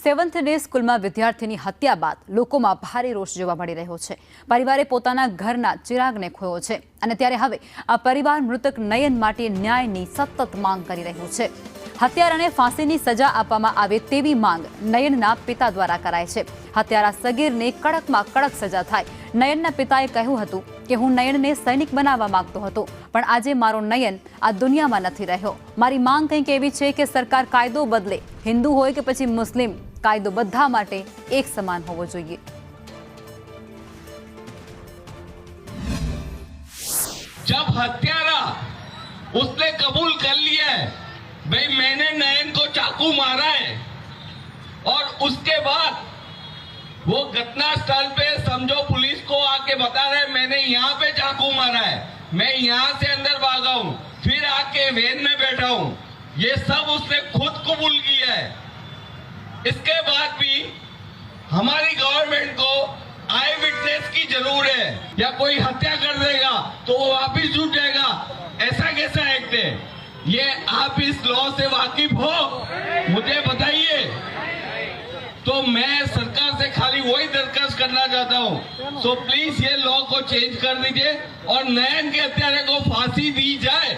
Seventh day સ્કૂલમાં વિદ્યાર્થીની હત્યા બાદ લોકોમાં ભારે રોષ જોવા મળી રહ્યો છે। પરિવારે પોતાના ઘરના ચિરાગને ખોયો છે અને ત્યારે હવે આ પરિવાર મૃતક નયન માટે ન્યાયની સતત માંગ કરી રહ્યું છે। હત્યારાને ફાંસીની સજા આપવામાં આવે તેવી માંગ નયનના પિતા દ્વારા કરાય છે। હત્યારા સગીરને કડકમાં કડક સજા થાય। નયનના પિતાએ કહ્યું હતું કે હું નયનને સૈનિક બનાવવા માંગતો હતો, પણ આજે મારો નયન આ દુનિયામાં નથી રહ્યો। મારી માંગ કંઈક એવી છે કે સરકાર કાયદો બદલે, હિન્દુ હોય કે પછી મુસ્લિમ, कायदो बधा माटे एक समान होवो जोईए। जब हत्यारा उसने कबूल कर लिया है भाई मैंने नयन को चाकू मारा है और उसके बाद वो घटना स्थल पे समझो पुलिस को आके बता रहे मैंने यहाँ पे चाकू मारा है, मैं यहाँ से अंदर भागा हूँ, फिर आके वैन में बैठा हूँ, ये सब उसने खुद कबूल किया है। इसके बाद भी हमारी गवर्नमेंट को आई विटनेस की जरूर है, या कोई हत्या कर देगा तो वो वापिस छूट जाएगा, ऐसा कैसा एक्ट है ये? आप इस लॉ से वाकिफ हो, मुझे बताइए। तो मैं सरकार से खाली वही दरखास्त करना चाहता हूँ, सो प्लीज ये लॉ को चेंज कर दीजिए और नयन के हत्यारे को फांसी दी जाए।